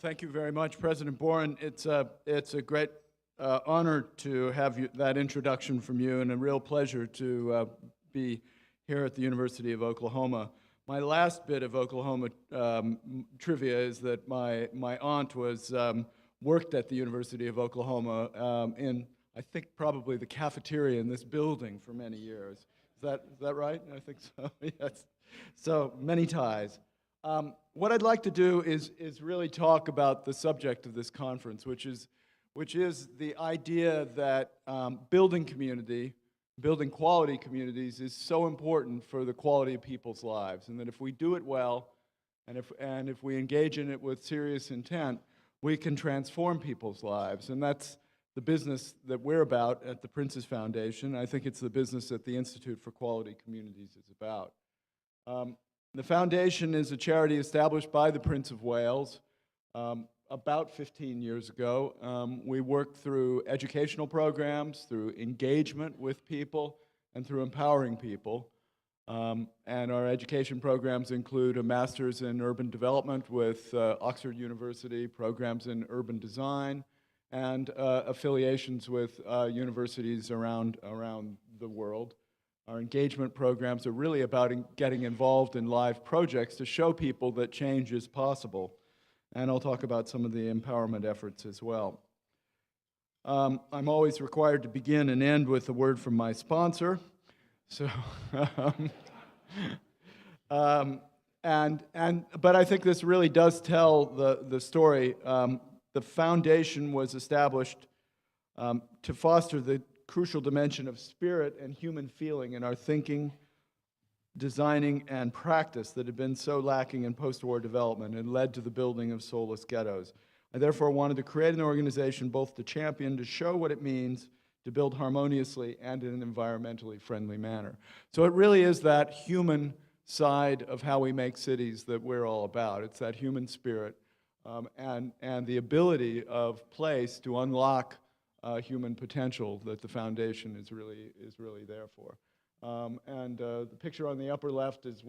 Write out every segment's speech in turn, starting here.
Thank you very much, President Boren. It's a great honor to have that introduction from you, and a real pleasure to be here at the University of Oklahoma. My last bit of Oklahoma trivia is that my aunt worked at the University of Oklahoma in, I think, probably the cafeteria in this building for many years. Is that right? I think so. Yes. So many ties. What I'd like to do is really talk about the subject of this conference, which is the idea that building quality communities is so important for the quality of people's lives, and that if we do it well, and if we engage in it with serious intent, we can transform people's lives. And that's the business that we're about at the Prince's Foundation. I think it's the business that the Institute for Quality Communities is about. The foundation is a charity established by the Prince of Wales about 15 years ago. We work through educational programs, through engagement with people, and through empowering people. And our education programs include a master's in urban development with Oxford University, programs in urban design, and affiliations with universities around the world. Our engagement programs are really about getting involved in live projects to show people that change is possible. And I'll talk about some of the empowerment efforts as well. I'm always required to begin and end with a word from my sponsor. So, but I think this really does tell the story. The foundation was established to foster the crucial dimension of spirit and human feeling in our thinking, designing, and practice that had been so lacking in post-war development and led to the building of soulless ghettos. I therefore wanted to create an organization both to champion, to show what it means to build harmoniously and in an environmentally friendly manner. So it really is that human side of how we make cities that we're all about. It's that human spirit and the ability of place to unlock human potential that the foundation is really there for. The picture on the upper left is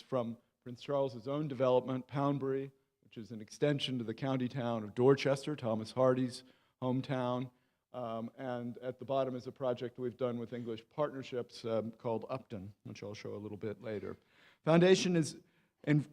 from Prince Charles's own development, Poundbury, which is an extension to the county town of Dorchester, Thomas Hardy's hometown. And at the bottom is a project we've done with English Partnerships called Upton, which I'll show a little bit later. Foundation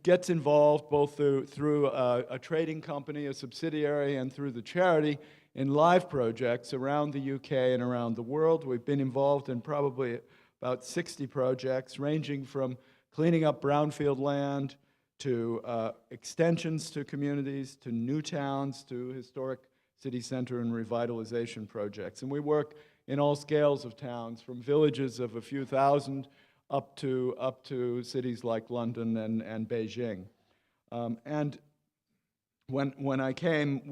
gets involved both through a trading company, a subsidiary, and through the charity in live projects around the UK and around the world. We've been involved in probably about 60 projects, ranging from cleaning up brownfield land to extensions to communities, to new towns, to historic city center and revitalization projects. And we work in all scales of towns, from villages of a few thousand up to cities like London and Beijing. And when I came,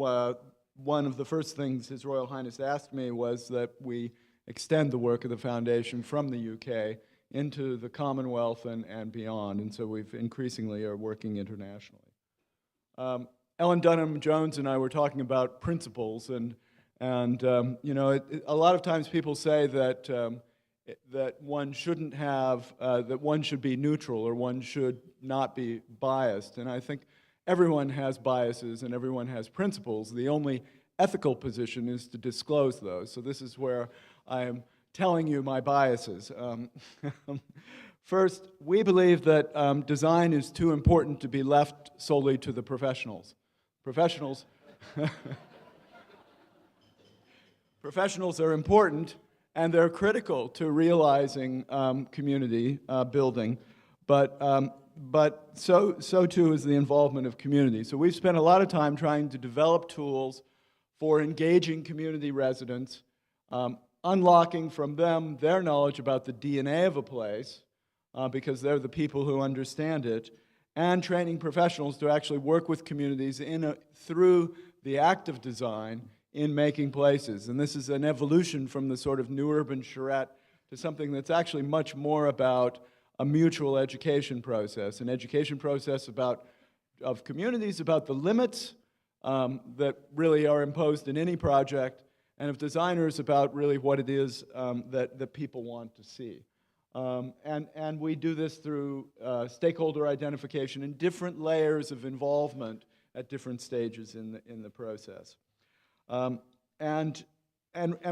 one of the first things His Royal Highness asked me was that we extend the work of the foundation from the UK into the Commonwealth and beyond, and so we've increasingly are working internationally. Ellen Dunham Jones and I were talking about principles, and you know, a lot of times people say that one shouldn't have, that one should be neutral or one should not be biased, and I think everyone has biases and everyone has principles. The only ethical position is to disclose those. So this is where I am telling you my biases. First, we believe that design is too important to be left solely to the professionals. Professionals are important and they're critical to realizing community building, but so too is the involvement of community. So we've spent a lot of time trying to develop tools for engaging community residents, unlocking from them their knowledge about the DNA of a place, because they're the people who understand it, and training professionals to actually work with communities through the act of design in making places. And this is an evolution from the sort of new urban charrette to something that's actually much more about a mutual education process, an education process of communities about the limits that really are imposed in any project, and of designers about really what it is that people want to see. And we do this through stakeholder identification and different layers of involvement at different stages in the process. And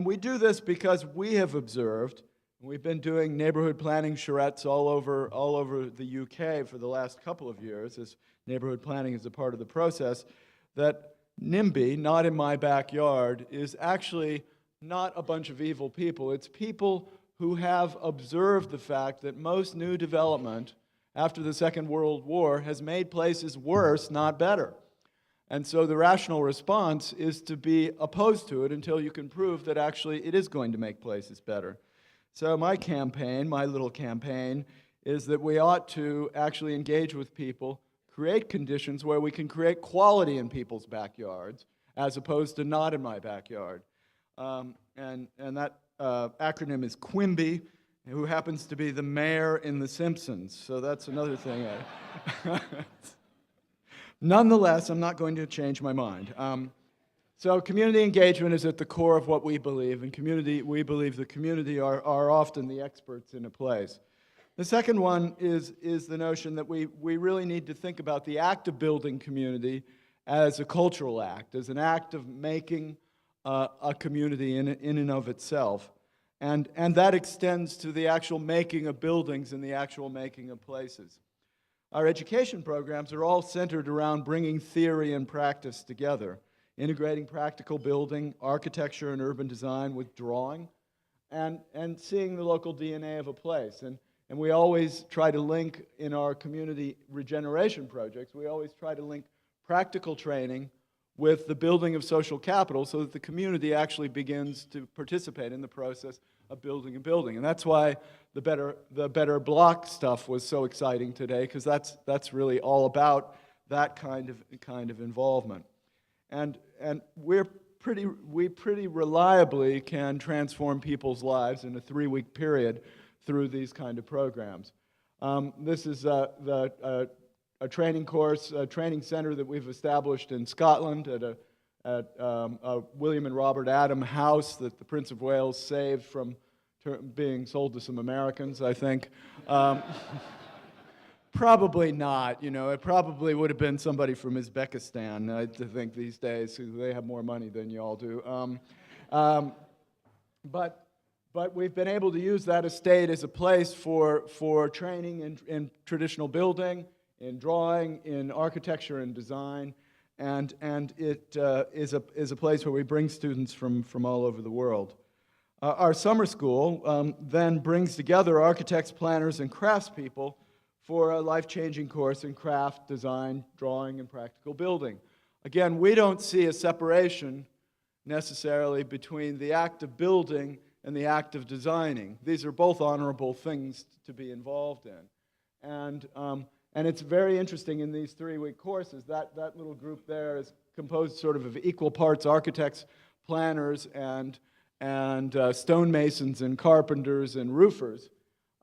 we do this because we have observed, we've been doing neighborhood planning charrettes all over the UK for the last couple of years, as neighborhood planning is a part of the process, that NIMBY, not in my backyard, is actually not a bunch of evil people. It's people who have observed the fact that most new development after the Second World War has made places worse, not better. And so the rational response is to be opposed to it until you can prove that actually it is going to make places better. So my campaign, my little campaign, is that we ought to actually engage with people, create conditions where we can create quality in people's backyards, as opposed to not in my backyard. And that acronym is QUIMBY, who happens to be the mayor in The Simpsons. So that's another thing. Nonetheless, I'm not going to change my mind. So community engagement is at the core of what we believe, and we believe the community are often the experts in a place. The second one is the notion that we really need to think about the act of building community as a cultural act, as an act of making a community in and of itself. And that extends to the actual making of buildings and the actual making of places. Our education programs are all centered around bringing theory and practice together, integrating practical building, architecture, and urban design with drawing, and seeing the local DNA of a place. And we always try to link in our community regeneration projects, we always try to link practical training with the building of social capital so that the community actually begins to participate in the process of building a building. And that's why the better block stuff was so exciting today, because that's really all about that kind of involvement. And we pretty reliably can transform people's lives in a 3-week period through these kind of programs. This is a training course, a training center that we've established in Scotland at a William and Robert Adam house that the Prince of Wales saved from being sold to some Americans, I think. Probably not, it probably would have been somebody from Uzbekistan, I think, these days, because they have more money than you all do. But we've been able to use that estate as a place for training in traditional building, in drawing, in architecture and design, and it is a place where we bring students from all over the world. Our summer school then brings together architects, planners, and craftspeople for a life-changing course in craft, design, drawing, and practical building. Again, we don't see a separation necessarily between the act of building and the act of designing. These are both honorable things to be involved in. And it's very interesting in these 3-week courses, that little group there is composed sort of equal parts architects, planners, and stonemasons and carpenters and roofers.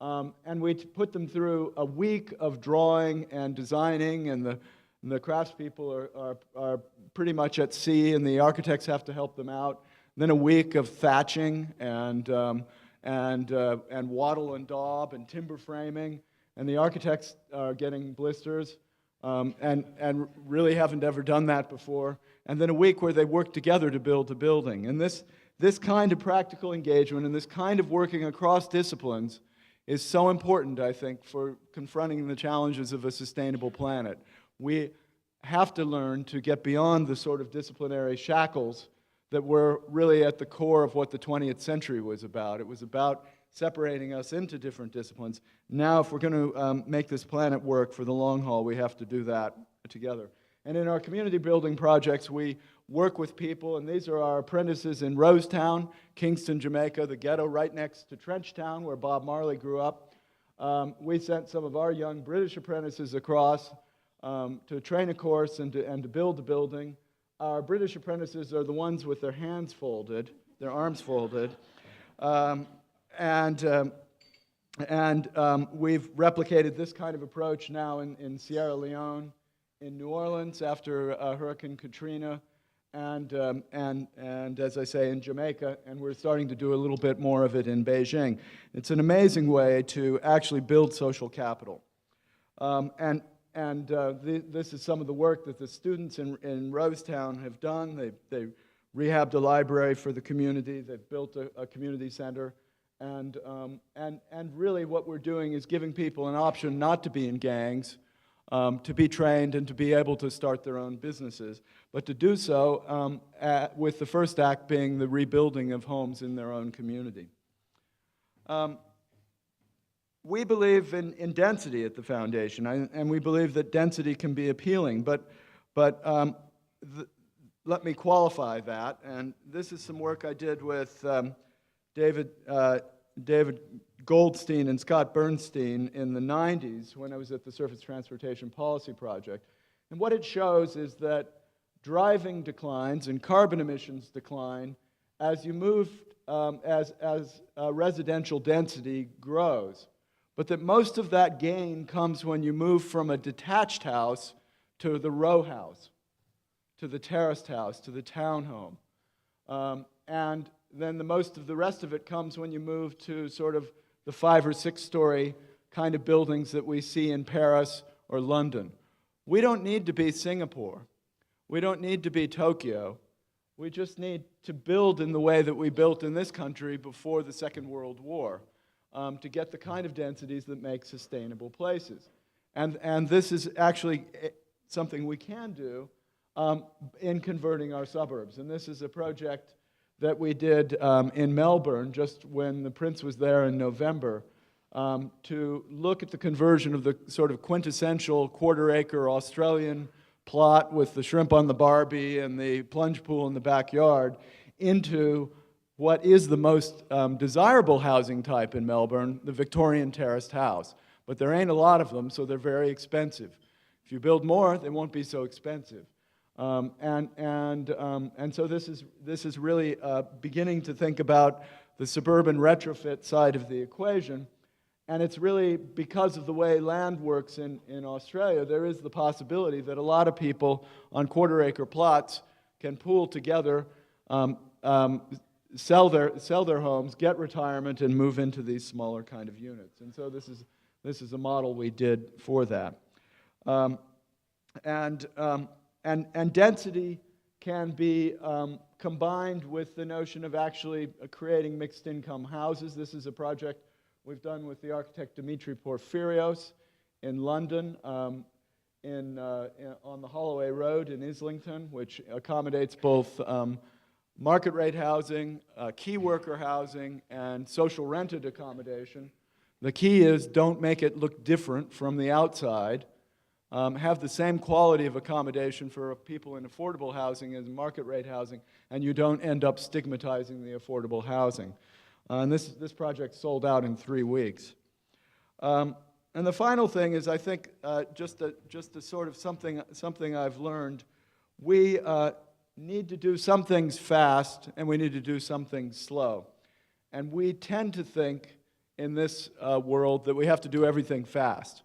And we put them through a week of drawing and designing, and the craftspeople are pretty much at sea, and the architects have to help them out. Then a week of thatching and wattle and daub and timber framing, and the architects are getting blisters and really haven't ever done that before. And then a week where they work together to build a building. And this kind of practical engagement and this kind of working across disciplines is so important, I think, for confronting the challenges of a sustainable planet. We have to learn to get beyond the sort of disciplinary shackles that were really at the core of what the 20th century was about. It was about separating us into different disciplines. Now, if we're going to make this planet work for the long haul, we have to do that together. And in our community building projects, we work with people, and these are our apprentices in Rosetown, Kingston, Jamaica, the ghetto right next to Trenchtown, where Bob Marley grew up. We sent some of our young British apprentices across to train a course and to build the building. Our British apprentices are the ones with their hands folded, their arms folded. We've replicated this kind of approach now in Sierra Leone, in New Orleans after Hurricane Katrina, and as I say, in Jamaica, and we're starting to do a little bit more of it in Beijing. It's an amazing way to actually build social capital. And This is some of the work that the students in Rosetown have done. They rehabbed a library for the community. They've built a community center. And really what we're doing is giving people an option not to be in gangs, to be trained and to be able to start their own businesses, but to do so with the first act being the rebuilding of homes in their own community. We believe in density at the foundation, and we believe that density can be appealing, but let me qualify that. And this is some work I did with David Goldstein and Scott Bernstein in the 90s when I was at the Surface Transportation Policy Project. And what it shows is that driving declines and carbon emissions decline as you move, as residential density grows. But that most of that gain comes when you move from a detached house to the row house, to the terraced house, to the townhome. And then most of the rest of it comes when you move to sort of the 5 or 6 story kind of buildings that we see in Paris or London. We don't need to be Singapore. We don't need to be Tokyo. We just need to build in the way that we built in this country before the Second World War. To get the kind of densities that make sustainable places. And this is actually something we can do in converting our suburbs. And this is a project that we did in Melbourne just when the Prince was there in November to look at the conversion of the sort of quintessential quarter-acre Australian plot with the shrimp on the barbie and the plunge pool in the backyard into what is the most desirable housing type in Melbourne, the Victorian terraced house. But there ain't a lot of them, so they're very expensive. If you build more, they won't be so expensive. And so this is really beginning to think about the suburban retrofit side of the equation. And it's really because of the way land works in Australia, there is the possibility that a lot of people on quarter-acre plots can pool together, sell their homes, get retirement, and move into these smaller kind of units. And so this is a model we did for that. And density can be combined with the notion of actually creating mixed-income houses. This is a project we've done with the architect Dimitri Porphyrios in London, on the Holloway Road in Islington, which accommodates both market rate housing, key worker housing, and social rented accommodation. The key is don't make it look different from the outside. Have the same quality of accommodation for people in affordable housing as market rate housing, and you don't end up stigmatizing the affordable housing. And this project sold out in 3 weeks. And the final thing is, I think, just a sort of something I've learned. We need to do some things fast, and we need to do some things slow. And we tend to think in this world that we have to do everything fast.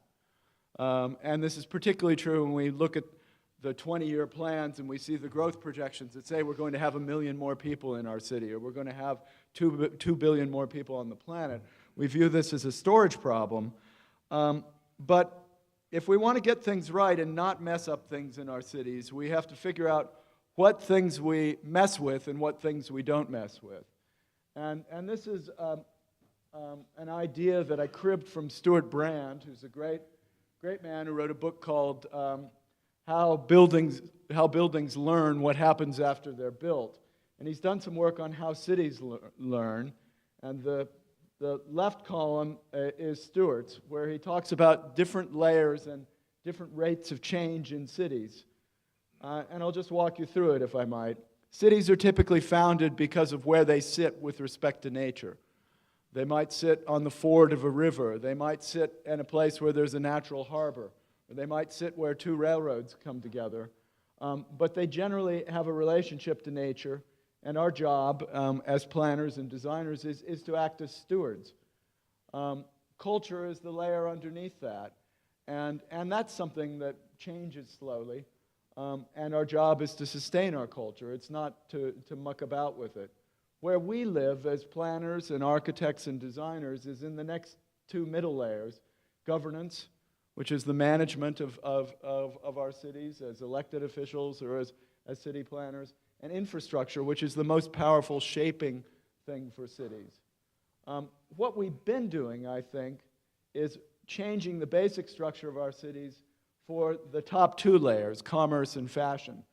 And this is particularly true when we look at the 20-year plans and we see the growth projections that say we're going to have 1 million more people in our city, or we're going to have 2 billion more people on the planet. We view this as a storage problem. But if we want to get things right and not mess up things in our cities, we have to figure out what things we mess with and what things we don't mess with. And this is an idea that I cribbed from Stuart Brand, who's a great man who wrote a book called How Buildings Learn What Happens After They're Built. And he's done some work on how cities learn. And the left column is Stuart's, where he talks about different layers and different rates of change in cities. And I'll just walk you through it, if I might. Cities are typically founded because of where they sit with respect to nature. They might sit on the ford of a river. They might sit in a place where there's a natural harbor. Or they might sit where 2 railroads come together. But they generally have a relationship to nature. And our job as planners and designers is to act as stewards. Culture is the layer underneath that. And that's something that changes slowly. And our job is to sustain our culture. It's not to muck about with it. Where we live as planners and architects and designers is in the next 2 middle layers: governance, which is the management of our cities as elected officials or as city planners, and infrastructure, which is the most powerful shaping thing for cities. What we've been doing, I think, is changing the basic structure of our cities for the top two layers, commerce and fashion.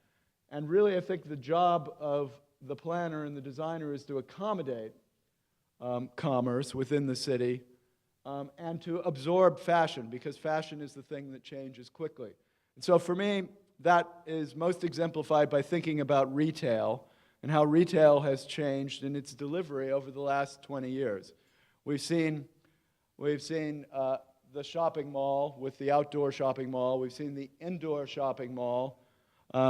And really, I think the job of the planner and the designer is to accommodate commerce within the city and to absorb fashion, because fashion is the thing that changes quickly. And so for me, that is most exemplified by thinking about retail and how retail has changed in its delivery over the last 20 years. We've seen the shopping mall with the outdoor shopping mall. We've seen the indoor shopping mall.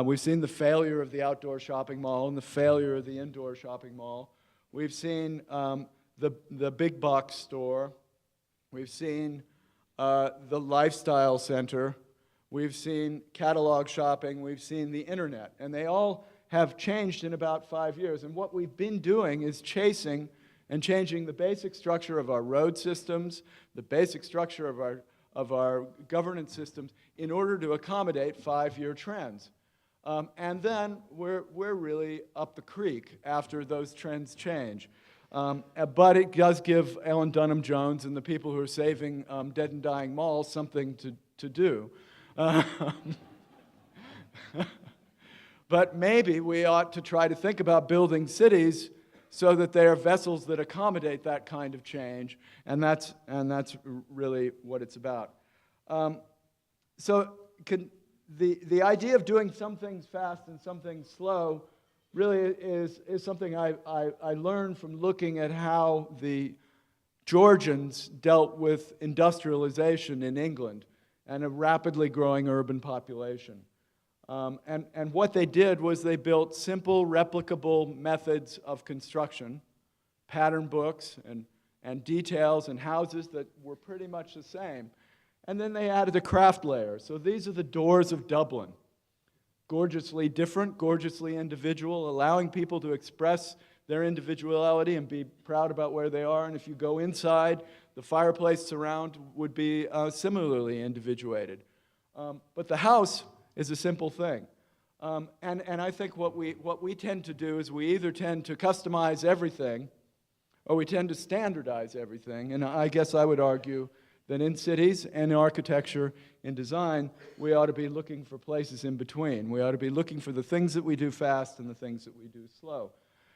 We've seen the failure of the outdoor shopping mall and the failure of the indoor shopping mall. We've seen the big box store. We've seen the lifestyle center. We've seen catalog shopping. We've seen the internet. And they all have changed in about 5 years. And what we've been doing is chasing and changing the basic structure of our road systems, the basic structure of our governance systems in order to accommodate 5-year trends. And then we're really up the creek after those trends change. But it does give Ellen Dunham Jones and the people who are saving dead and dying malls something to do. But maybe we ought to try to think about building cities so that they are vessels that accommodate that kind of change, and that's really what it's about. The idea of doing some things fast and some things slow really is something I learned from looking at how the Georgians dealt with industrialization in England and a rapidly growing urban population. And what they did was they built simple, replicable methods of construction, pattern books and details and houses that were pretty much the same. And then they added a craft layer. So these are the doors of Dublin. Gorgeously different, gorgeously individual, allowing people to express their individuality and be proud about where they are. And if you go inside, the fireplace surround would be similarly individuated. But the house is a simple thing. And I think what we tend to do is we either tend to customize everything or we tend to standardize everything. And I guess I would argue that in cities and in architecture, in design, we ought to be looking for places in between. We ought to be looking for the things that we do fast and the things that we do slow.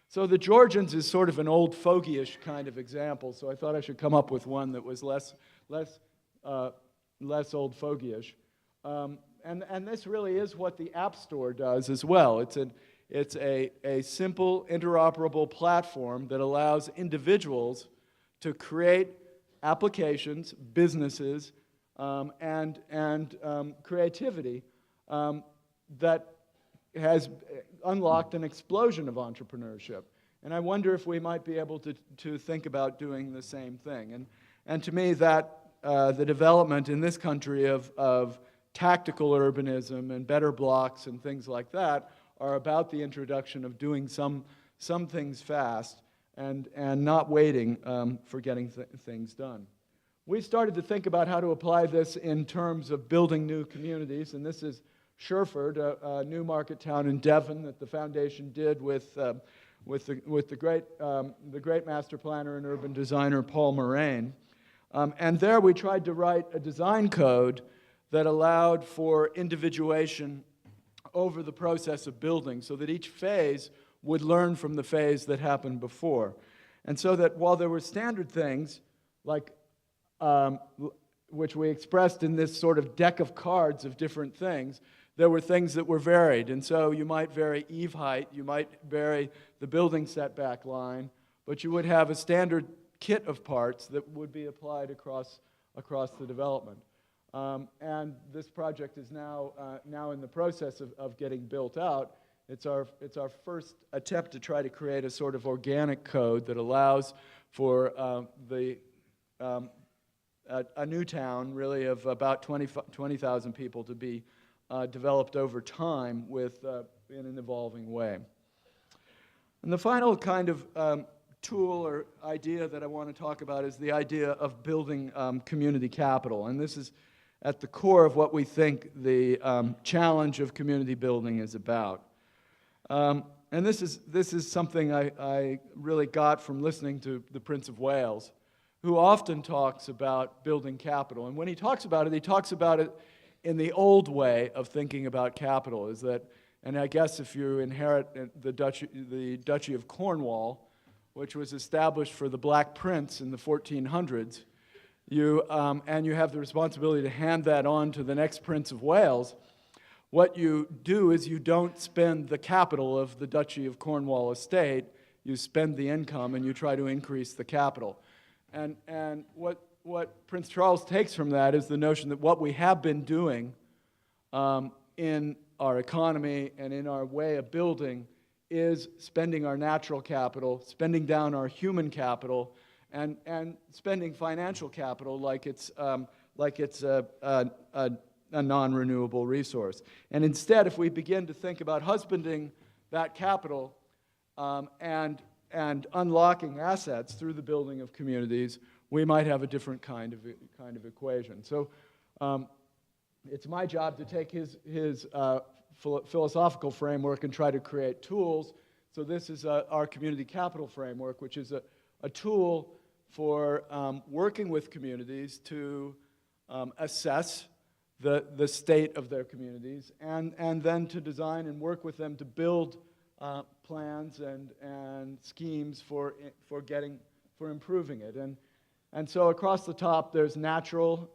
So the Georgians is sort of an old fogey-ish kind of example, so I thought I should come up with one that was less old fogey-ish. And this really is what the App Store does as well. It's a simple, interoperable platform that allows individuals to create applications, businesses, and creativity that has unlocked an explosion of entrepreneurship. And I wonder if we might be able to think about doing the same thing. And to me, that the development in this country of tactical urbanism and better blocks and things like that are about the introduction of doing some things fast and not waiting for getting things done. We started to think about how to apply this in terms of building new communities, and this is Sherford, a new market town in Devon that the foundation did with the great master planner and urban designer Paul Moraine. And there we tried to write a design code that allowed for individuation over the process of building so that each phase would learn from the phase that happened before. And so that while there were standard things, like which we expressed in this sort of deck of cards of different things, there were things that were varied. And so you might vary eave height, you might vary the building setback line, but you would have a standard kit of parts that would be applied across the development. And this project is now in the process of getting built out. It's our first attempt to try to create a sort of organic code that allows for a new town, really, of about 20,000 people to be developed over time in an evolving way. And the final kind of tool or idea that I want to talk about is the idea of building community capital. And this is, at the core of what we think the challenge of community building is about. And this is something I really got from listening to the Prince of Wales, who often talks about building capital. And when he talks about it in the old way of thinking about capital, is that, and I guess if you inherit the Duchy of Cornwall, which was established for the Black Prince in the 1400s, and you have the responsibility to hand that on to the next Prince of Wales, what you do is you don't spend the capital of the Duchy of Cornwall estate, you spend the income and you try to increase the capital. And what Prince Charles takes from that is the notion that what we have been doing in our economy and in our way of building is spending our natural capital, spending down our human capital, and spending financial capital like it's a non-renewable resource. And instead, if we begin to think about husbanding that capital and unlocking assets through the building of communities, we might have a different kind of equation. So it's my job to take his philosophical framework and try to create tools. So this is our community capital framework, which is a tool for working with communities to assess the state of their communities and then to design and work with them to build plans and schemes for improving it. And so across the top, there's natural,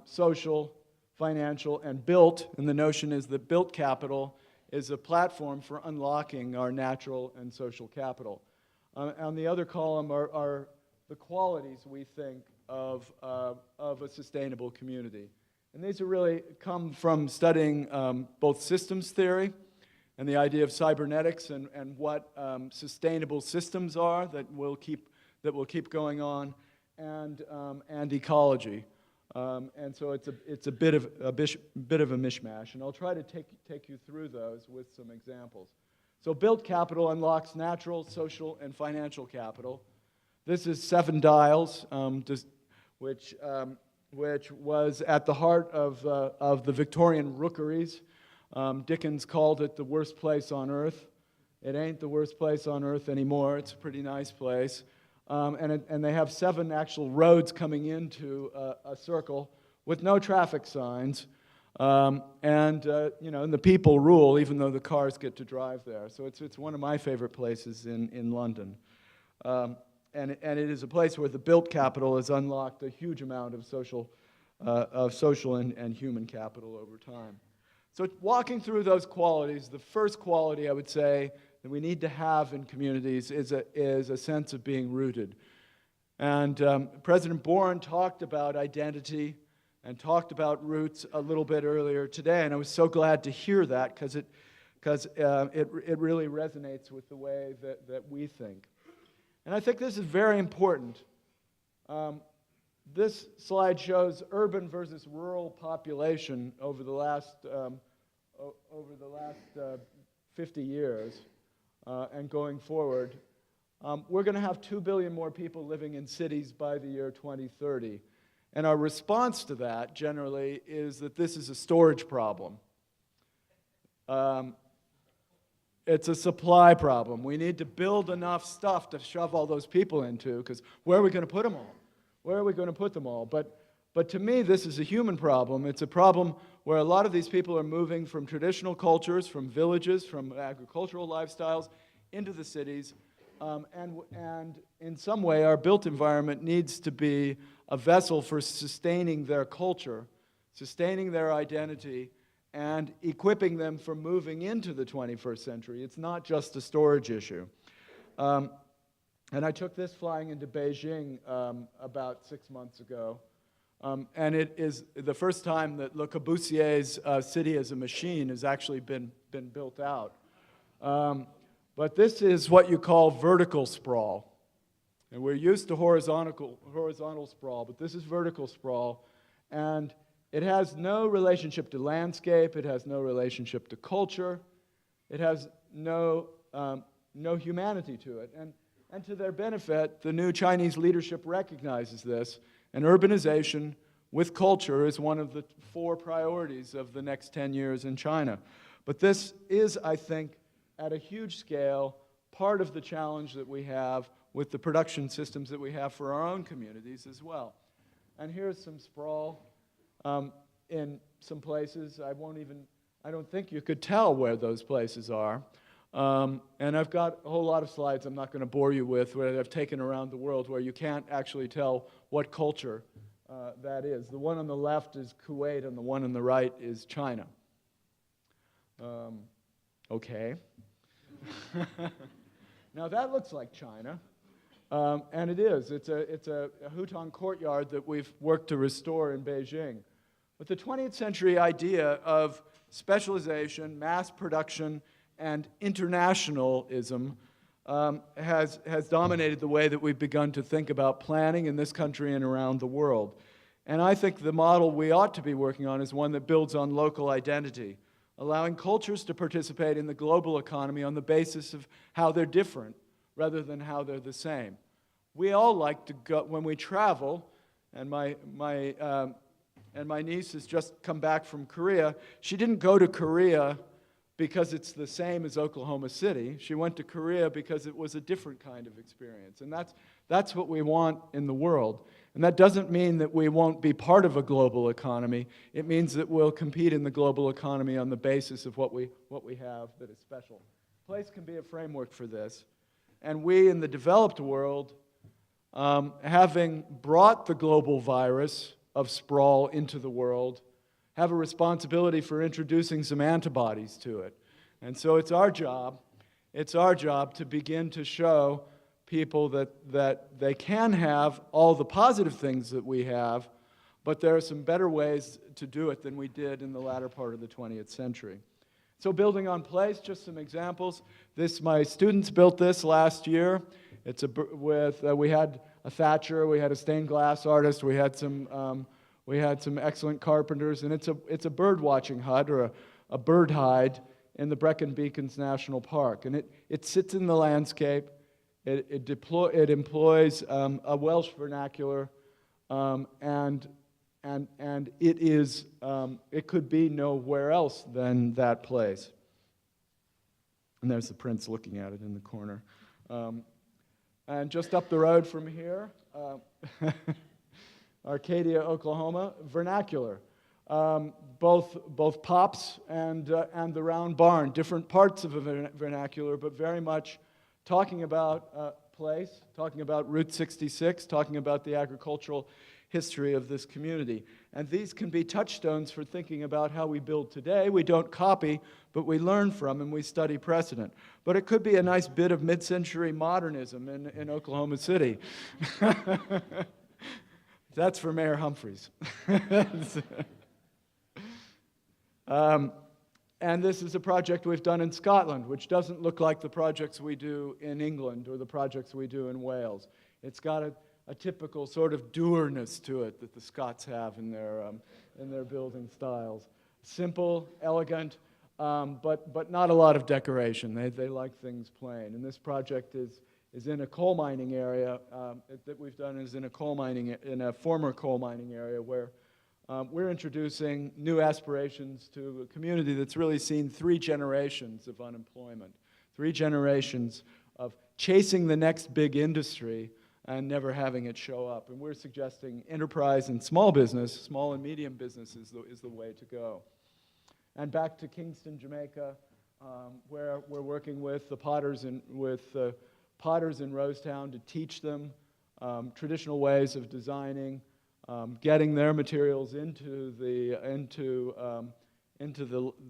social, financial, and built. And the notion is that built capital is a platform for unlocking our natural and social capital. On the other column are the qualities we think of a sustainable community. And these are really come from studying both systems theory and the idea of cybernetics and what sustainable systems are that will keep going on, and ecology. And so it's a bit of a mishmash, and I'll try to take you through those with some examples. So built capital unlocks natural, social, and financial capital. This is Seven Dials, which was at the heart of the Victorian rookeries. Dickens called it the worst place on earth. It ain't the worst place on earth anymore. It's a pretty nice place. And they have 7 actual roads coming into a circle with no traffic signs. And the people rule, even though the cars get to drive there. So it's one of my favorite places in London. And it is a place where the built capital has unlocked a huge amount of social and human capital over time. So walking through those qualities, the first quality I would say that we need to have in communities is a sense of being rooted. And President Bourne talked about identity and talked about roots a little bit earlier today, and I was so glad to hear that because it really resonates with the way that we think. And I think this is very important. This slide shows urban versus rural population over the last 50 years and going forward. We're going to have 2 billion more people living in cities by the year 2030. And our response to that, generally, is that this is a storage problem. It's a supply problem. We need to build enough stuff to shove all those people into, because where are we going to put them all? Where are we going to put them all? But to me, this is a human problem. It's a problem where a lot of these people are moving from traditional cultures, from villages, from agricultural lifestyles, into the cities. And in some way, our built environment needs to be a vessel for sustaining their culture, sustaining their identity, and equipping them for moving into the 21st century. It's not just a storage issue. And I took this flying into Beijing about 6 months ago. And it is the first time that Le Corbusier's city as a machine has actually been built out. But this is what you call vertical sprawl. And we're used to horizontal sprawl, but this is vertical sprawl. And it has no relationship to landscape. It has no relationship to culture. It has no humanity to it. And to their benefit, the new Chinese leadership recognizes this. And urbanization, with culture is one of the 4 priorities of the next 10 years in China. But this is, I think, at a huge scale, part of the challenge that we have with the production systems that we have for our own communities as well. And here's some sprawl in some places. I don't think you could tell where those places are. And I've got a whole lot of slides I'm not going to bore you with where I've taken around the world where you can't actually tell what culture that is. The one on the left is Kuwait and the one on the right is China. Okay. Now that looks like China, and it is. It's a Hutong courtyard that we've worked to restore in Beijing. But the 20th century idea of specialization, mass production, and internationalism has dominated the way that we've begun to think about planning in this country and around the world. And I think the model we ought to be working on is one that builds on local identity, allowing cultures to participate in the global economy on the basis of how they're different rather than how they're the same. We all like to go, when we travel, and my niece has just come back from Korea. She didn't go to Korea because it's the same as Oklahoma City. She went to Korea because it was a different kind of experience. And that's what we want in the world. And that doesn't mean that we won't be part of a global economy. It means that we'll compete in the global economy on the basis of what we have that is special. Place can be a framework for this. And we in the developed world, having brought the global virus of sprawl into the world, have a responsibility for introducing some antibodies to it. And so it's our job to begin to show people that they can have all the positive things that we have, but there are some better ways to do it than we did in the latter part of the 20th century. So building on place, just some examples. My students built this last year. We had a thatcher, we had a stained glass artist, we had some excellent carpenters, and it's a bird watching hut or a bird hide in the Brecon Beacons National Park. And it sits in the landscape. It employs a Welsh vernacular, and it could be nowhere else than that place. And there's the prince looking at it in the corner. And just up the road from here, Arcadia, Oklahoma, Vernacular. Both Pops and the Round Barn, different parts of a vernacular, but very much talking about place, talking about Route 66, talking about the agricultural history of this community. And these can be touchstones for thinking about how we build today. We don't copy, but we learn from and we study precedent. But it could be a nice bit of mid-century modernism in Oklahoma City. That's for Mayor Humphreys. And this is a project we've done in Scotland, which doesn't look like the projects we do in England or the projects we do in Wales. It's got a typical sort of dourness to it that the Scots have in their building styles. Simple, elegant, but not a lot of decoration. They like things plain. And this project is in a coal mining area that we've done is in a former coal mining area where we're introducing new aspirations to a community that's really seen 3 generations of unemployment, 3 generations of chasing the next big industry and never having it show up. And we're suggesting enterprise and small business, small and medium business is the way to go. And back to Kingston, Jamaica, where we're working with the potters in Rosetown to teach them traditional ways of designing, getting their materials into the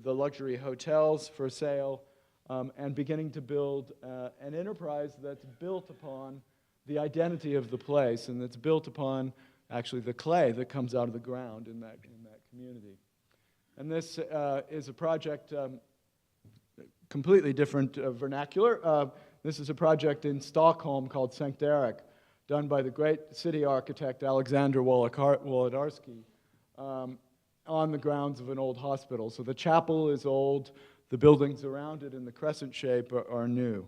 luxury hotels for sale, and beginning to build an enterprise that's built upon the identity of the place and that's built upon actually the clay that comes out of the ground in that community. And this is a project completely different vernacular. This is a project in Stockholm called Sankt Erik, done by the great city architect Alexander Wolodarski on the grounds of an old hospital. So the chapel is old, the buildings around it in the crescent shape are new.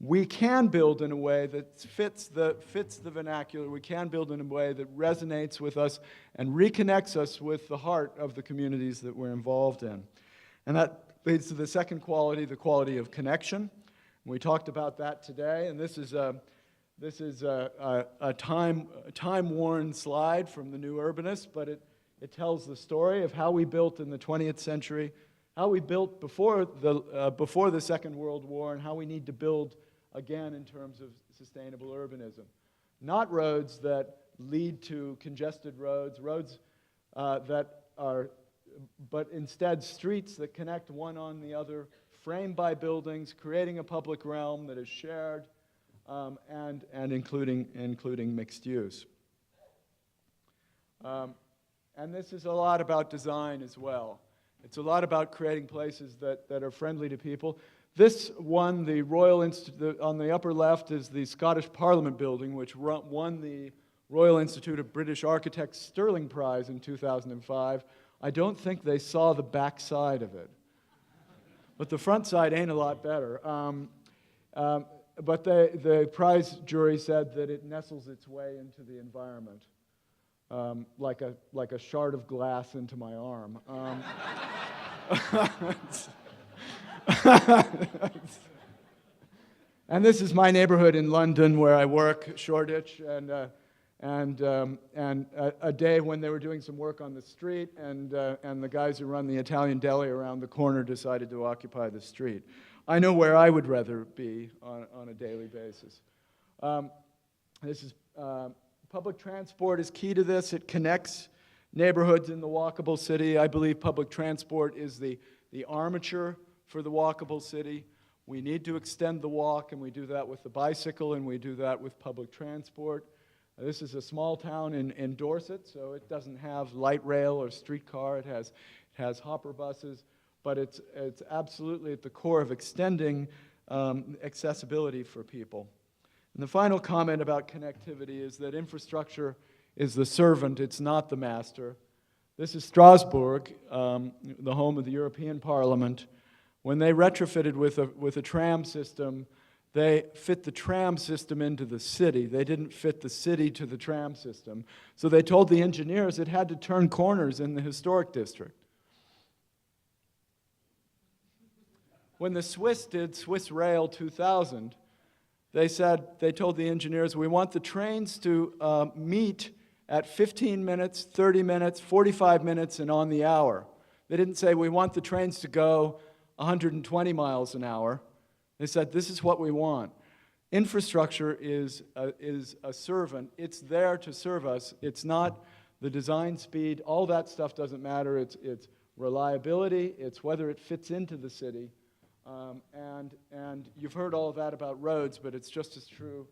we can build in a way that fits the vernacular. We can build in a way that resonates with us and reconnects us with the heart of the communities that we're involved in. And that leads to the second quality, the quality of connection. We talked about that today, and this is a time-worn slide from the New Urbanist, but it tells the story of how we built in the 20th century, how we built before the Second World War, and how we need to build again in terms of sustainable urbanism. Not roads that lead to congested roads, but instead streets that connect one on the other, framed by buildings, creating a public realm that is shared, and including mixed use. And this is a lot about design as well. It's a lot about creating places that are friendly to people. This one, the Royal Institute, on the upper left is the Scottish Parliament building, which won the Royal Institute of British Architects Sterling Prize in 2005. I don't think they saw the back side of it. But the front side ain't a lot better. But the prize jury said that it nestles its way into the environment, like a shard of glass into my arm. And this is my neighborhood in London where I work, Shoreditch, and a day when they were doing some work on the street, and the guys who run the Italian deli around the corner decided to occupy the street. I know where I would rather be on a daily basis. Public transport is key to this. It connects neighborhoods in the walkable city. I believe public transport is the armature for the walkable city. We need to extend the walk, and we do that with the bicycle, and we do that with public transport. This is a small town in Dorset, so it doesn't have light rail or streetcar. It has hopper buses, but it's absolutely at the core of extending accessibility for people. And the final comment about connectivity is that infrastructure is the servant, it's not the master. This is Strasbourg, the home of the European Parliament. When they retrofitted with a tram system, they fit the tram system into the city. They didn't fit the city to the tram system. So they told the engineers it had to turn corners in the historic district. When the Swiss did Swiss Rail 2000, they told the engineers, we want the trains to meet at 15 minutes, 30 minutes, 45 minutes, and on the hour. They didn't say, we want the trains to go 120 miles an hour. They said, this is what we want. Infrastructure is a servant. It's there to serve us. It's not the design speed. All that stuff doesn't matter. It's reliability. It's whether it fits into the city. And you've heard all of that about roads, but it's just as true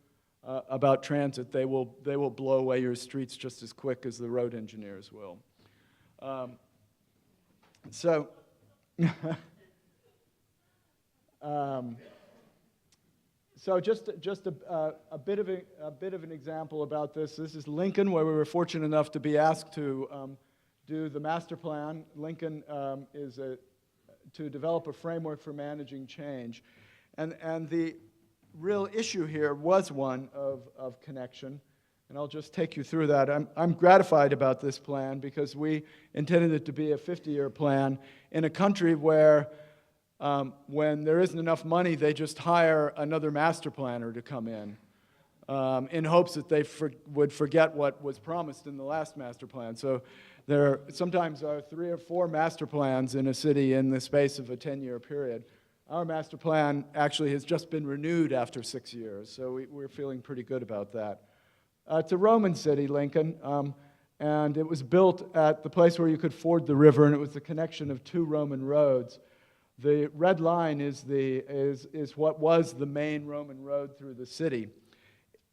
about transit. They will blow away your streets just as quick as the road engineers will. So just a bit of an example about this. This is Lincoln, where we were fortunate enough to be asked to do the master plan. Lincoln is to develop a framework for managing change, and the real issue here was one of connection. And I'll just take you through that. I'm gratified about this plan because we intended it to be a 50-year plan in a country where when there isn't enough money, they just hire another master planner to come in hopes that they would forget what was promised in the last master plan. So there sometimes are 3 or 4 master plans in a city in the space of a 10-year period. Our master plan actually has just been renewed after 6 years, so we're feeling pretty good about that. It's a Roman city, Lincoln, and it was built at the place where you could ford the river, and it was the connection of 2 Roman roads. The red line is what was the main Roman road through the city.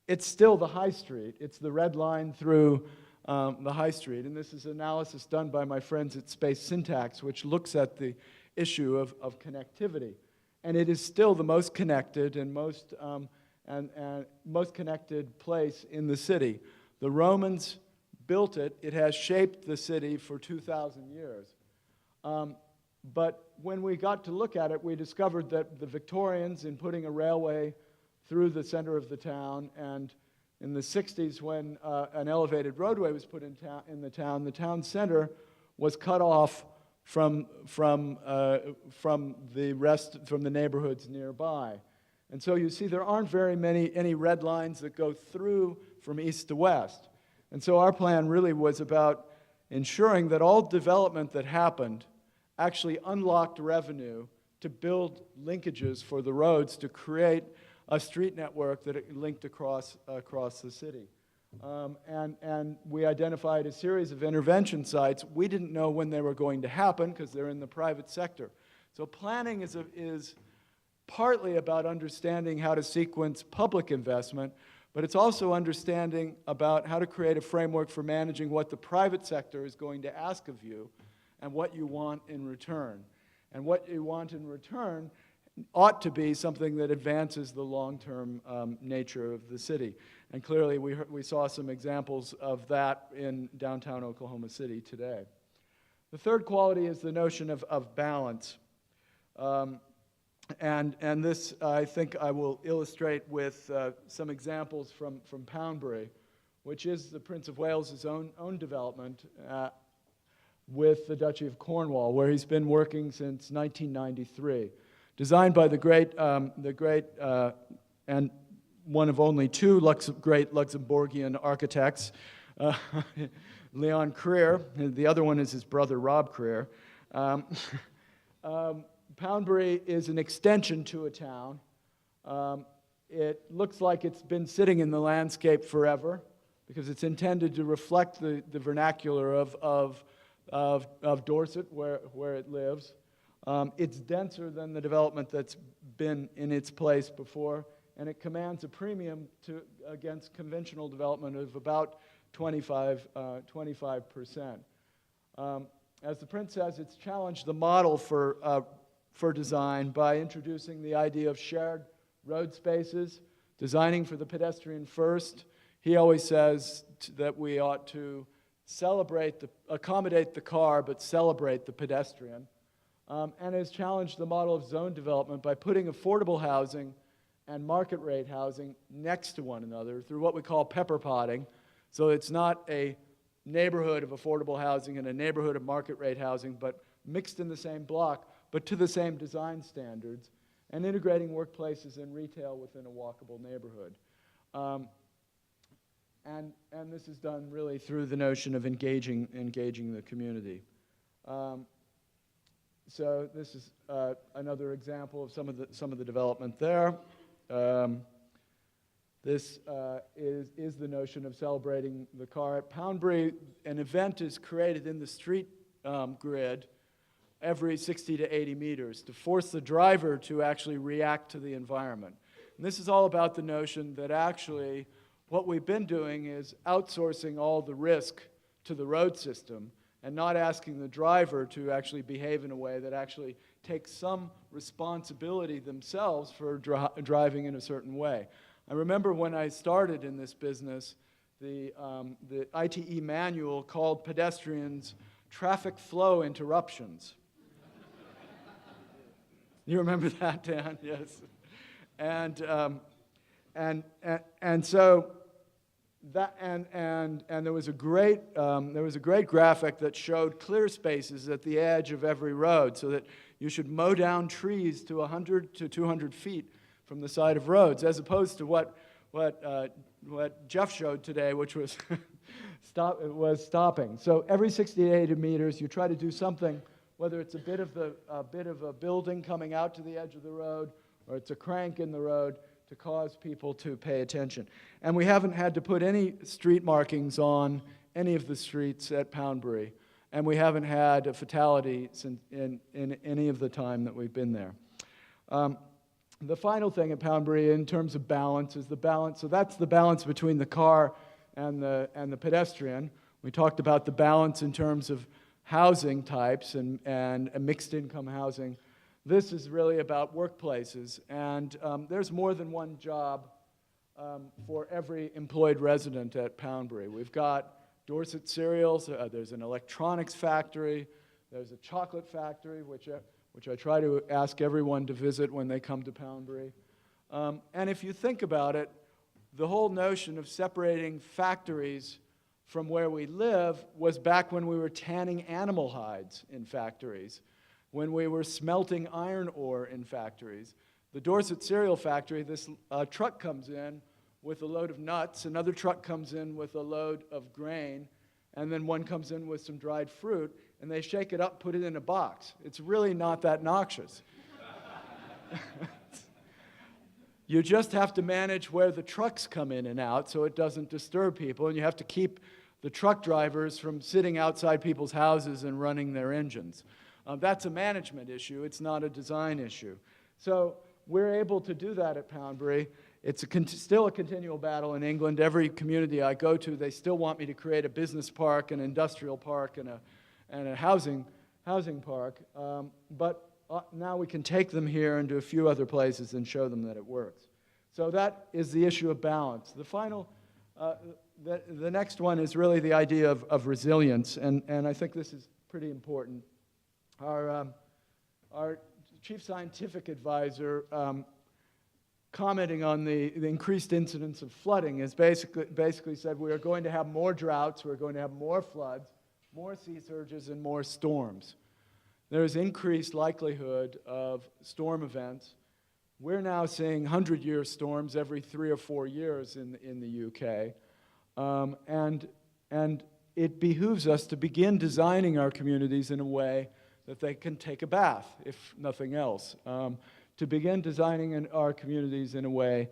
It's still the high street. It's the red line through the high street, and this is analysis done by my friends at Space Syntax, which looks at the issue of connectivity. And it is still the most connected and most connected place in the city. The Romans built it. It has shaped the city for 2,000 years. But when we got to look at it, we discovered that the Victorians, in putting a railway through the center of the town. And in the 60s, when an elevated roadway was put in the town center was cut off from the neighborhoods nearby. And so you see there aren't any red lines that go through from east to west. And so our plan really was about ensuring that all development that happened actually unlocked revenue to build linkages for the roads to create a street network that linked across the city. And we identified a series of intervention sites. We didn't know when they were going to happen because they're in the private sector. So planning is partly about understanding how to sequence public investment, but it's also understanding about how to create a framework for managing what the private sector is going to ask of you and what you want in return. And what you want in return ought to be something that advances the long-term nature of the city. And clearly we saw some examples of that in downtown Oklahoma City today. The third quality is the notion of balance. And this, I think I will illustrate with some examples from Poundbury, which is the Prince of Wales's own development with the Duchy of Cornwall, where he's been working since 1993. Designed by the great and one of only two great Luxembourgian architects, Leon Creer. The other one is his brother, Rob Creer. Poundbury is an extension to a town. It looks like it's been sitting in the landscape forever because it's intended to reflect the vernacular of Dorset, where it lives. It's denser than the development that's been in its place before, and it commands a premium against conventional development of about 25%. As the Prince says, it's challenged the model for design by introducing the idea of shared road spaces, designing for the pedestrian first. He always says that we ought to accommodate the car, but celebrate the pedestrian. And has challenged the model of zone development by putting affordable housing and market rate housing next to one another through what we call pepper potting. So it's not a neighborhood of affordable housing and a neighborhood of market rate housing, but mixed in the same block, but to the same design standards, and integrating workplaces and retail within a walkable neighborhood. And this is done really through the notion of engaging the community. So this is another example of some of the development there. This is the notion of celebrating the car. At Poundbury, an event is created in the street grid every 60 to 80 meters to force the driver to actually react to the environment. And this is all about the notion that actually what we've been doing is outsourcing all the risk to the road system and not asking the driver to actually behave in a way that actually takes some responsibility themselves for driving in a certain way. I remember when I started in this business, the ITE manual called pedestrians traffic flow interruptions. You remember that, Dan? Yes. And so that and there was a great graphic that showed clear spaces at the edge of every road, so that you should mow down trees to 100 to 200 feet from the side of roads, as opposed to what Jeff showed today, which was stopping. So every 60 to 80 meters, you try to do something, whether it's a bit of a building coming out to the edge of the road, or it's a crank in the road, to cause people to pay attention. And we haven't had to put any street markings on any of the streets at Poundbury, and we haven't had a fatality in any of the time that we've been there. The final thing at Poundbury in terms of balance is the balance. So that's the balance between the car and the pedestrian. We talked about the balance in terms of housing types and mixed income housing. This is really about workplaces, and there's more than one job for every employed resident at Poundbury. We've got Dorset cereals, there's an electronics factory, there's a chocolate factory, which I try to ask everyone to visit when they come to Poundbury. And if you think about it, the whole notion of separating factories from where we live was back when we were tanning animal hides in factories, when we were smelting iron ore in factories. The Dorset cereal factory, this truck comes in with a load of nuts, another truck comes in with a load of grain, and then one comes in with some dried fruit, and they shake it up, put it in a box. It's really not that noxious. You just have to manage where the trucks come in and out so it doesn't disturb people, and you have to keep the truck drivers from sitting outside people's houses and running their engines. That's a management issue. It's not a design issue. So we're able to do that at Poundbury. It's still a continual battle in England. Every community I go to, they still want me to create a business park, an industrial park, and a housing park. But now we can take them here and to a few other places and show them that it works. So that is the issue of balance. The final, the next one is really the idea of resilience, and I think this is pretty important. Our chief scientific advisor, commenting on the increased incidence of flooding, has basically said we are going to have more droughts, we're going to have more floods, more sea surges, and more storms. There's increased likelihood of storm events. We're now seeing 100-year storms every 3 or 4 years in the UK. And it behooves us to begin designing our communities in a way that they can take a bath, if nothing else. To begin designing our communities in a way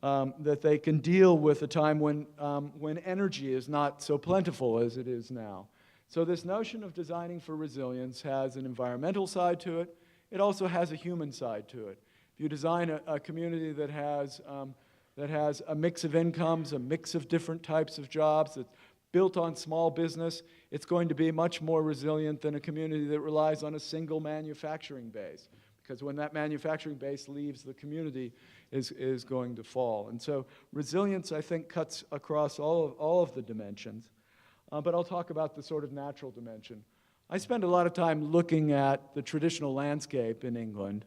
that they can deal with a time when energy is not so plentiful as it is now. So this notion of designing for resilience has an environmental side to it. It also has a human side to it. If you design a community that has a mix of incomes, a mix of different types of jobs, that's built on small business, it's going to be much more resilient than a community that relies on a single manufacturing base. Because when that manufacturing base leaves, the community is going to fall. And so resilience, I think, cuts across all of the dimensions. But I'll talk about the sort of natural dimension. I spend a lot of time looking at the traditional landscape in England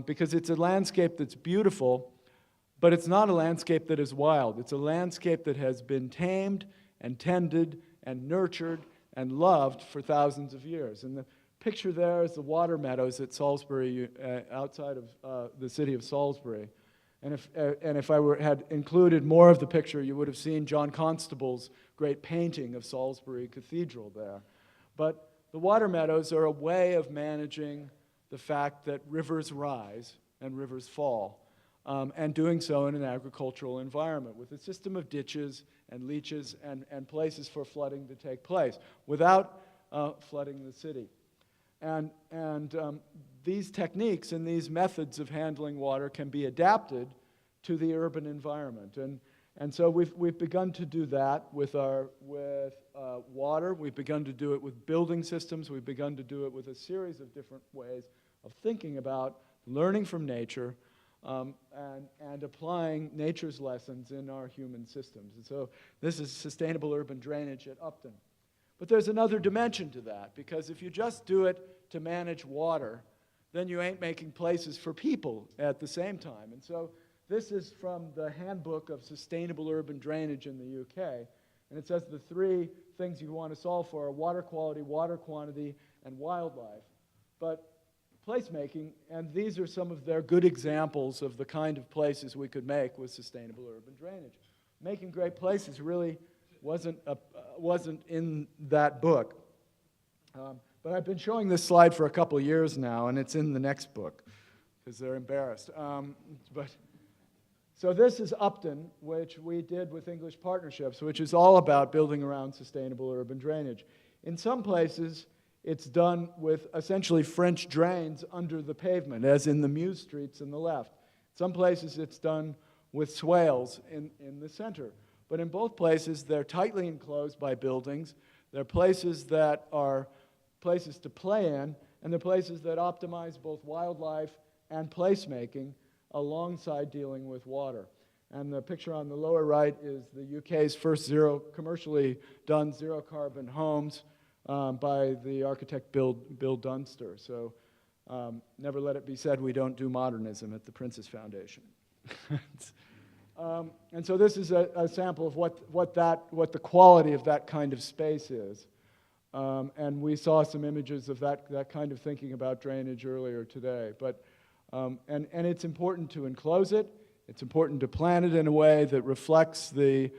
because it's a landscape that's beautiful, but it's not a landscape that is wild. It's a landscape that has been tamed and tended and nurtured and loved for thousands of years. And the picture there is the water meadows at Salisbury, outside of the city of Salisbury. And if I had included more of the picture, you would have seen John Constable's great painting of Salisbury Cathedral there. But the water meadows are a way of managing the fact that rivers rise and rivers fall, and doing so in an agricultural environment with a system of ditches and leaches and places for flooding to take place without flooding the city. And these techniques and these methods of handling water can be adapted to the urban environment. And so we've begun to do that with water. We've begun to do it with building systems. We've begun to do it with a series of different ways of thinking about learning from nature and applying nature's lessons in our human systems. And so this is sustainable urban drainage at Upton. But there's another dimension to that, because if you just do it to manage water, then you ain't making places for people at the same time. And so this is from the Handbook of Sustainable Urban Drainage in the UK, and it says the 3 things you want to solve for are water quality, water quantity, and wildlife. But placemaking, and these are some of their good examples of the kind of places we could make with sustainable urban drainage. Making great places really wasn't in that book. But I've been showing this slide for a couple of years now, and it's in the next book, because they're embarrassed. So this is Upton, which we did with English Partnerships, which is all about building around sustainable urban drainage. In some places, it's done with essentially French drains under the pavement, as in the Mews streets in the left. Some places it's done with swales in the center. But in both places, they're tightly enclosed by buildings. They're places that are places to play in, and they're places that optimize both wildlife and placemaking alongside dealing with water. And the picture on the lower right is the UK's first commercially done zero-carbon homes by the architect Bill Dunster. So never let it be said we don't do modernism at the Princess Foundation. And so this is a sample of what the quality of that kind of space is. And we saw some images of that kind of thinking about drainage earlier today. But, and it's important to enclose it. It's important to plan it in a way that reflects the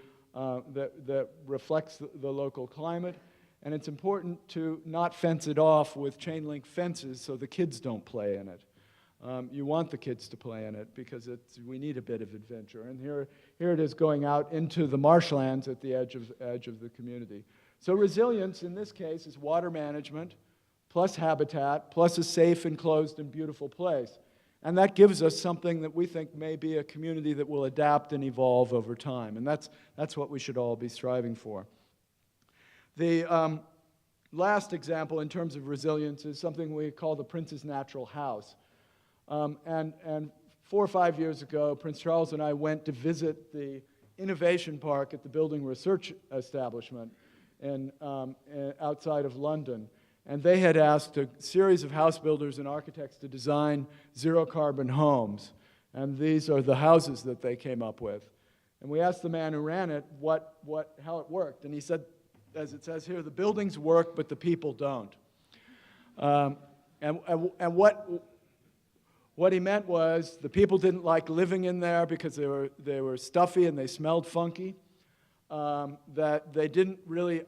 local climate. And it's important to not fence it off with chain link fences so the kids don't play in it. You want the kids to play in it because we need a bit of adventure. And here it is going out into the marshlands at the edge of the community. So resilience in this case is water management plus habitat plus a safe, enclosed, and beautiful place. And that gives us something that we think may be a community that will adapt and evolve over time. And that's what we should all be striving for. The last example in terms of resilience is something we call the Prince's Natural House. And 4 or 5 years ago, Prince Charles and I went to visit the Innovation Park at the Building Research Establishment outside of London. And they had asked a series of house builders and architects to design zero-carbon homes. And these are the houses that they came up with. And we asked the man who ran it how it worked. And he said, as it says here, the buildings work, but the people don't. And what he meant was the people didn't like living in there because they were stuffy and they smelled funky, that they didn't really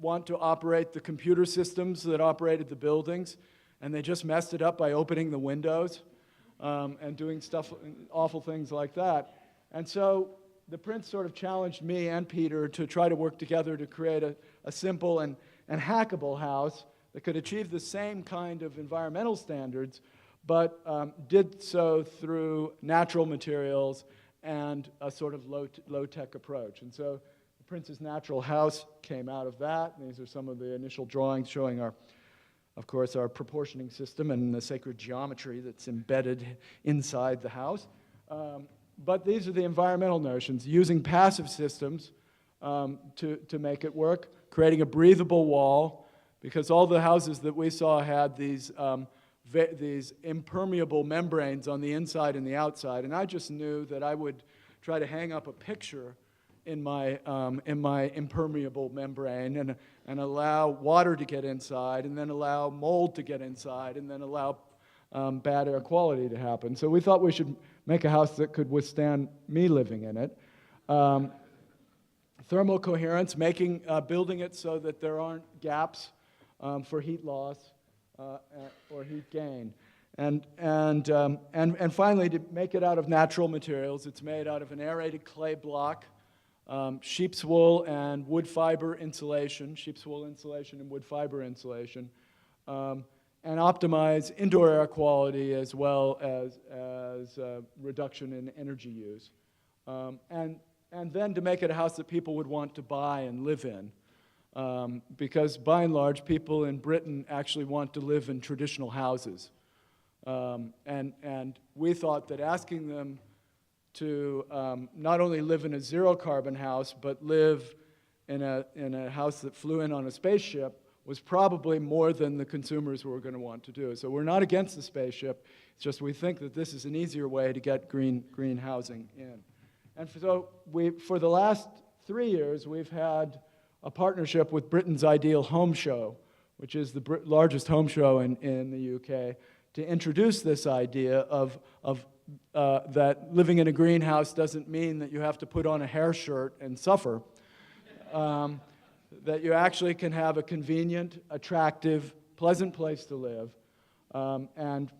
want to operate the computer systems that operated the buildings, and they just messed it up by opening the windows and doing awful things like that. And so the Prince sort of challenged me and Peter to try to work together to create a simple and hackable house that could achieve the same kind of environmental standards, but did so through natural materials and a sort of low-tech approach. And so the Prince's Natural House came out of that. And these are some of the initial drawings showing of course, our proportioning system and the sacred geometry that's embedded inside the house. But these are the environmental notions, using passive systems to make it work, creating a breathable wall, because all the houses that we saw had these impermeable membranes on the inside and the outside, and I just knew that I would try to hang up a picture in my impermeable membrane and allow water to get inside, and then allow mold to get inside, and then allow bad air quality to happen. So we thought we should make a house that could withstand me living in it. Thermal coherence, building it so that there aren't gaps for heat loss or heat gain. And finally, to make it out of natural materials, it's made out of an aerated clay block, sheep's wool and wood fiber insulation, sheep's wool insulation and wood fiber insulation, and optimize indoor air quality as well as reduction in energy use. And then to make it a house that people would want to buy and live in. Because by and large, people in Britain actually want to live in traditional houses. And we thought that asking them to not only live in a zero-carbon house, but live in a house that flew in on a spaceship was probably more than the consumers were going to want to do. So we're not against the spaceship. It's just we think that this is an easier way to get green housing in. And so for the last 3 years, we've had a partnership with Britain's Ideal Home Show, which is the largest home show in the UK, to introduce this idea of that living in a greenhouse doesn't mean that you have to put on a hair shirt and suffer. That you actually can have a convenient, attractive, pleasant place to live. And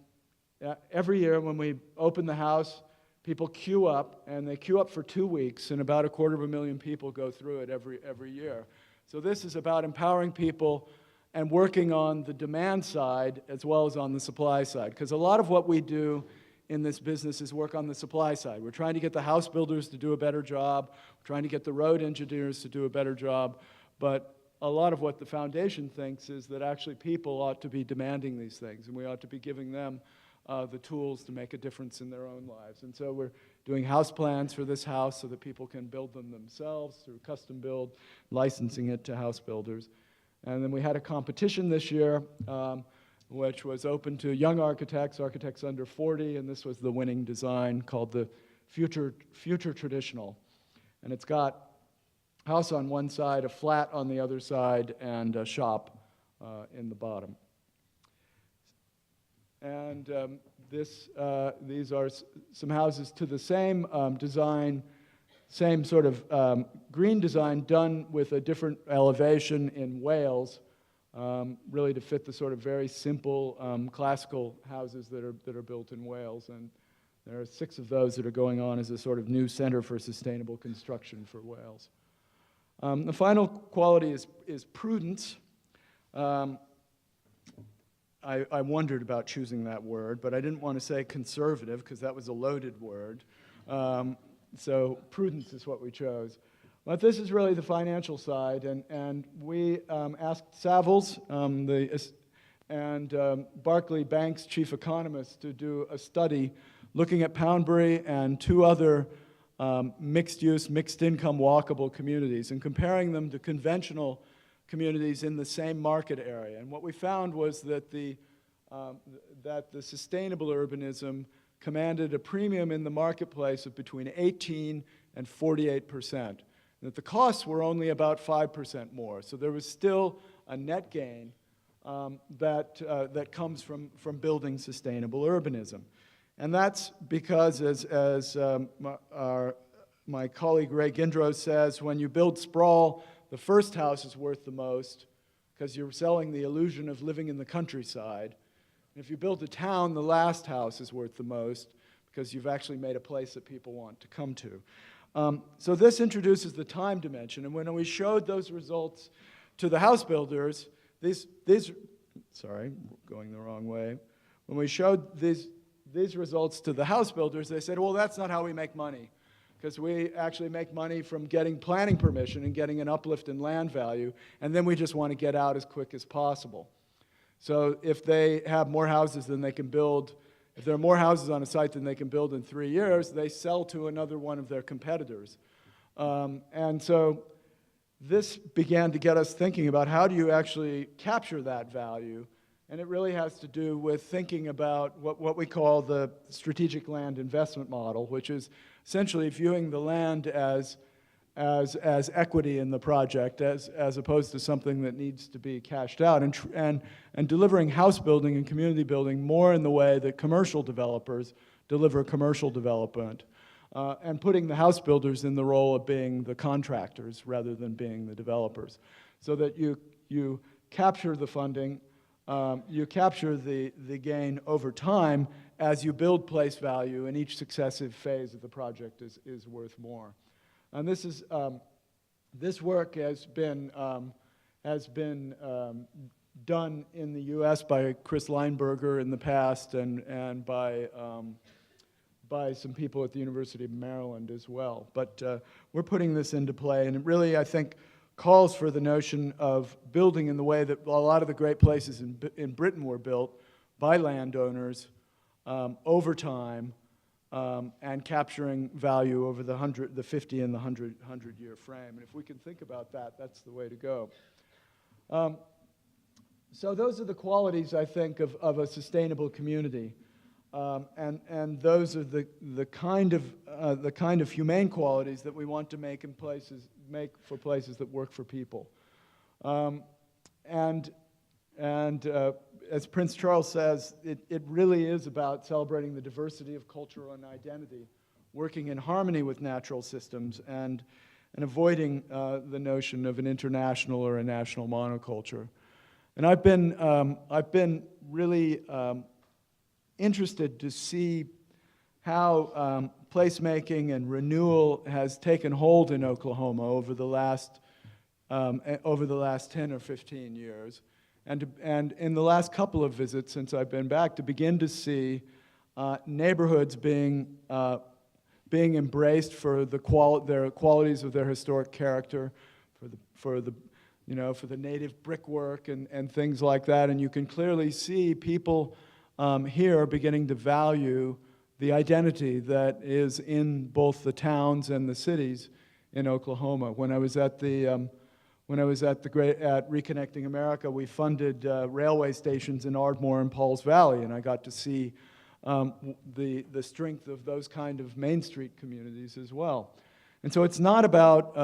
every year when we open the house, people queue up, and they queue up for 2 weeks, and about 250,000 people go through it every year. So this is about empowering people and working on the demand side as well as on the supply side. Because a lot of what we do in this business is work on the supply side. We're trying to get the house builders to do a better job. We're trying to get the road engineers to do a better job. But a lot of what the foundation thinks is that actually people ought to be demanding these things, and we ought to be giving them the tools to make a difference in their own lives. And so we're doing house plans for this house so that people can build them themselves through custom build, licensing it to house builders. And then we had a competition this year which was open to young architects, architects under 40, and this was the winning design called the Future Traditional. And it's got a house on one side, a flat on the other side, and a shop in the bottom. And these are some houses to the same design, same sort of green design, done with a different elevation in Wales, really to fit the sort of very simple classical houses that are built in Wales. And there are 6 of those that are going on as a sort of new center for sustainable construction for Wales. The final quality is prudence. I wondered about choosing that word, but I didn't want to say conservative because that was a loaded word. So prudence is what we chose. But this is really the financial side, and we asked Savills and Barclay Bank's chief economist to do a study looking at Poundbury and 2 other mixed-use, mixed-income walkable communities and comparing them to conventional communities in the same market area. And what we found was that the sustainable urbanism commanded a premium in the marketplace of between 18 and 48%, and that the costs were only about 5% more. So there was still a net gain that comes from building sustainable urbanism. And that's because, as my colleague Ray Gindros says, when you build sprawl, the first house is worth the most because you're selling the illusion of living in the countryside. And if you build a town, the last house is worth the most because you've actually made a place that people want to come to. So this introduces the time dimension. And when we showed those results to the house builders, sorry, going the wrong way. When we showed these results to the house builders, they said, well, that's not how we make money, because we actually make money from getting planning permission and getting an uplift in land value, and then we just want to get out as quick as possible. So if they have more houses than they can build, if there are more houses on a site than they can build in 3 years, they sell to another one of their competitors. And so this began to get us thinking about how do you actually capture that value. And it really has to do with thinking about what we call the strategic land investment model, which is essentially viewing the land as equity in the project, as opposed to something that needs to be cashed out, and delivering house building and community building more in the way that commercial developers deliver commercial development, and putting the house builders in the role of being the contractors rather than being the developers, so that you capture the funding. You capture the gain over time as you build place value, and each successive phase of the project is worth more. And this work has been done in the U.S. by Chris Leinberger in the past, and by some people at the University of Maryland as well. But we're putting this into play, and it really, I think, calls for the notion of building in the way that a lot of the great places in Britain were built by landowners over time, and capturing value over the 50 and the 100-year frame. And if we can think about that, that's the way to go. So those are the qualities, I think, of a sustainable community. And those are the kind of humane qualities that we want to make for places that work for people. And as Prince Charles says, it really is about celebrating the diversity of culture and identity, working in harmony with natural systems, and avoiding the notion of an international or a national monoculture. And I've been really interested to see how placemaking and renewal has taken hold in Oklahoma over the last 10 or 15 years. And in the last couple of visits since I've been back, to begin to see neighborhoods being embraced for their qualities of their historic character, for the native brickwork and things like that. And you can clearly see people here beginning to value the identity that is in both the towns and the cities in Oklahoma. When I was at the when I was at Reconnecting America, we funded railway stations in Ardmore and Pauls Valley, and I got to see the strength of those kind of Main Street communities as well. And so it's not about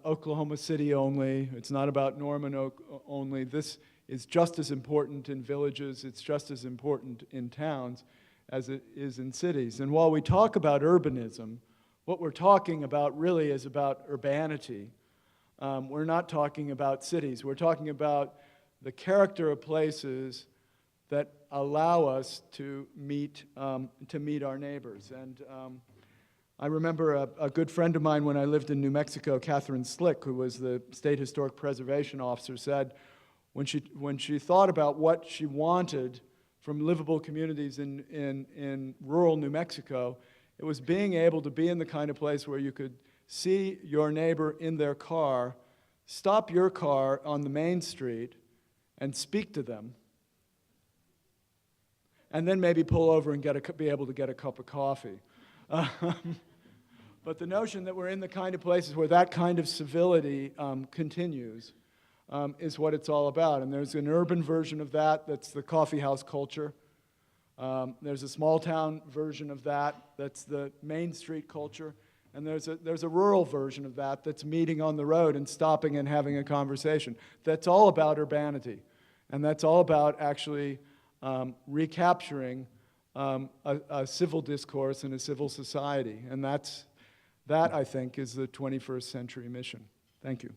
Oklahoma City only. It's not about Norman only. This is just as important in villages. It's just as important in towns as it is in cities. And while we talk about urbanism, what we're talking about really is about urbanity. We're not talking about cities. We're talking about the character of places that allow us to meet our neighbors. And I remember a good friend of mine when I lived in New Mexico, Catherine Slick, who was the State Historic Preservation Officer, said when she thought about what she wanted from livable communities in rural New Mexico, it was being able to be in the kind of place where you could see your neighbor in their car, stop your car on the main street, and speak to them, and then maybe pull over and be able to get a cup of coffee. But the notion that we're in the kind of places where that kind of civility continues is what it's all about. And there's an urban version of that, that's the coffee house culture. There's a small town version of that, that's the Main Street culture. And there's a rural version of that that's meeting on the road and stopping and having a conversation. That's all about urbanity. And that's all about actually recapturing a civil discourse in a civil society. And that, I think, is the 21st century mission. Thank you.